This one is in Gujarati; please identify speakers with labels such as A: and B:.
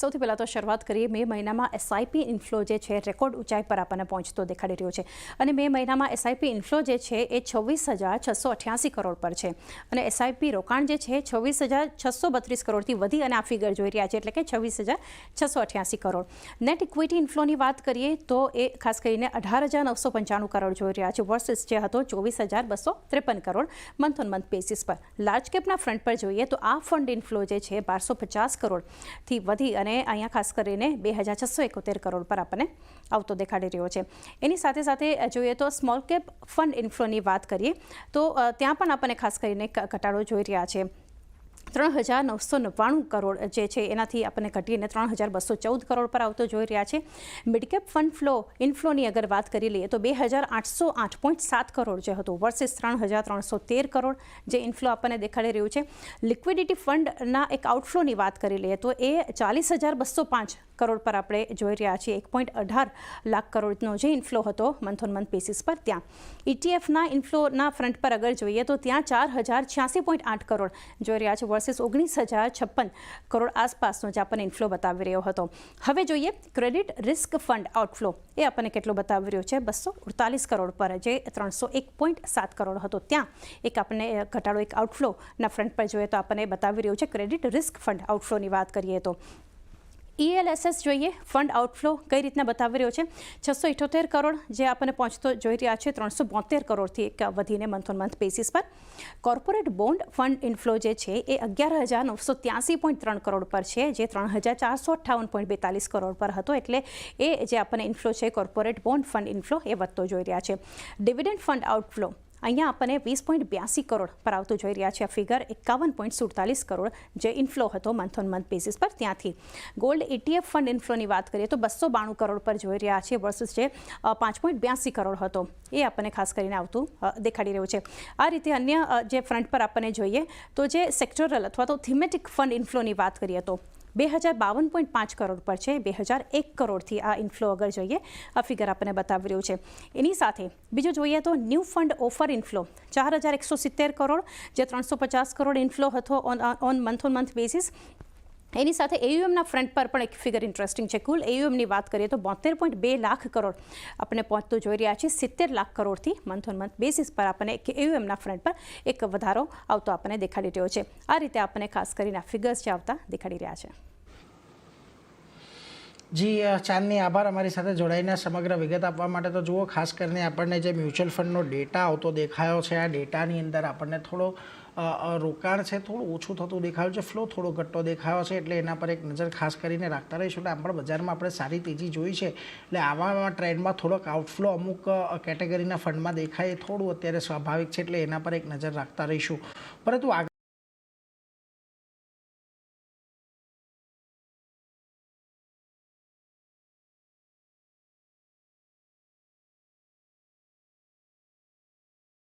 A: સૌથી પહેલાં તો શરૂઆત કરીએ મે મહિનામાં એસઆઈપી ઇન્ફ્લો જે છે રેકોર્ડ ઊંચાઈ પર આપણને પહોંચતો દેખાડી રહ્યો છે અને મે મહિનામાં એસઆઈપી ઇન્ફ્લો જે છે એ 26,688 કરોડ પર છે અને એસઆઈપી રોકાણ જે છે 26,632 કરોડથી વધી અને આ ફિગર જોઈ રહ્યા છે એટલે કે 26,688 કરોડ. નેટ ઇક્વિટી ઇન્ફ્લોની વાત કરીએ તો એ ખાસ કરીને 18,995 કરોડ જોઈ રહ્યા છે વર્સિસ જે હતો 24,253 crore month on month basis પર. લાર્જ કેપના ફ્રન્ટ પર જોઈએ તો આ ફંડ ઇન્ફ્લો જે છે 1250 કરોડથી વધી અને અહીંયા ખાસ કરીને 2,671 કરોડ પર આપણને આવતો દેખાડી રહ્યો છે. એની સાથે સાથે જોઈએ તો સ્મોલ કેપ ફંડ ઇન્ફ્લોની વાત કરીએ તો ત્યાં પણ આપણને ખાસ કરીને ઘટાડો જોઈ રહ્યા છે. 3,999 કરોડ જે છે એનાથી આપણને ઘટીને 3,214 કરોડ પર આવતો જોઈ રહ્યા છે. મિડકેપ ફંડ ફ્લો ઇન્ફ્લોની અગર વાત કરી લઈએ તો 2,808.7 કરોડ જે હતું વર્સિસ 3,313 કરોડ જે ઇન્ફ્લો આપણને દેખાડી રહ્યું છે. લિક્વિડિટી ફંડના એક આઉટફ્લોની વાત કરી લઈએ તો એ 40,205 કરોડ પર આપણે જોઈ રહ્યા છીએ. 1.18 લાખ કરોડનો જે ઇન્ફ્લો હતો મંથ ઓન મંથ બેસિસ પર ત્યાં. ઇટીએફના ઇન્ફ્લોના ફ્રન્ટ પર અગર જોઈએ તો ત્યાં 4,086.8 કરોડ જોઈ રહ્યા છે વર્સિસ 19,056 કરોડ આસપાસનો જે આપણને ઇન્ફ્લો બતાવી રહ્યો હતો. હવે જોઈએ ક્રેડિટ રિસ્ક ફંડ આઉટફ્લો એ આપણને કેટલો બતાવી રહ્યો છે 248 કરોડ પર જે 301.7 કરોડ હતો ત્યાં એક આપણને ઘટાડો એક આઉટફ્લોના ફ્રન્ટ પર જોઈએ તો આપણને બતાવી રહ્યું છે. ક્રેડિટ રિસ્ક ફંડ આઉટફ્લોની વાત કરીએ તો ELSS જોઈએ ફંડ આઉટફ્લો કઈ રીતના બતાવી રહ્યો છે 678 કરોડ જે આપણને પહોંચતો જોઈ રહ્યા છે 372 કરોડથી એક વધીને મંથ ઓન મંથ બેસિસ પર. કોર્પોરેટ બોન્ડ ફંડ ઇન્ફ્લો જે છે એ 11,983.3 કરોડ પર છે જે 3,458.42 કરોડ પર હતો એટલે એ જે આપણને ઇન્ફ્લો છે કોર્પોરેટ બોન્ડ ફંડ ઇન્ફ્લો એ વધતો જોઈ રહ્યા છે. ડિવિડન્ડ ફંડ આઉટફ્લો અહીંયા આપણને 20.82 કરોડ પર આવતું જોઈ રહ્યા છે. આ ફિગર 51.47 કરોડ જે ઇન્ફ્લો હતો મંથ ઓન મંથ બેસિસ પર ત્યાંથી. ગોલ્ડ ETF ફંડ ઇન્ફ્લોની વાત કરીએ તો 292 કરોડ પર જોઈ રહ્યા છે વર્સિસ જે 5.82 કરોડ હતો એ આપણને ખાસ કરીને આવતું દેખાડી રહ્યું છે. આ રીતે અન્ય જે ફ્રન્ટ પર આપણને જોઈએ તો જે સેક્ટરલ અથવા તો થીમેટિક ફંડ ઇન્ફ્લોની વાત કરીએ તો 2,052.5 કરોડ પર છે. 2,001 કરોડથી આ ઇન્ફ્લો અગર જોઈએ આ ફિગર આપણને બતાવી રહ્યું છે. એની સાથે બીજું જોઈએ તો new fund offer inflow 4,170 crore જે 350 કરોડ ઇન્ફ્લો હતો ઓન મંથ બેસિસ. એની સાથે AUMના ફ્રન્ટ પર પણ એક ફિગર ઇન્ટરેસ્ટિંગ છે. કુલ AUMની વાત કરીએ તો 72.2 લાખ કરોડ આપણે પહોંચતું જોઈ રહ્યા છે 70 લાખ કરોડથી મંથ ઓન મંથ બેસિસ પર આપણને AUMના ફ્રન્ટ પર એક વધારો આવતો આપણને દેખાડી રહ્યો છે. આ રીતે આપણને ખાસ કરીને આ ફિગર્સ જે આવતા દેખાડી રહ્યા છે.
B: જી ચાંદની આભાર અમારી સાથે જોડાઈને સમગ્ર વિગત આપવા માટે. તો જુઓ ખાસ કરીને આપણને જે મ્યુચ્યુઅલ ફંડનો ડેટા આવતો દેખાયો છે આ ડેટાની અંદર આપણને થોડો રોકાણ છે થોડું ઓછું થતું દેખાયું છે ફ્લો થોડો ઘટતો દેખાયો છે એટલે એના પર એક નજર ખાસ કરીને રાખતા રહીશું. એટલે આમ પણ બજારમાં આપણે સારી તેજી જોઈ છે એટલે આવા ટ્રેન્ડમાં થોડોક આઉટફ્લો અમુક કેટેગરીના ફંડમાં દેખાય થોડું અત્યારે સ્વાભાવિક છે એટલે એના પર એક નજર રાખતા રહીશું. પરંતુ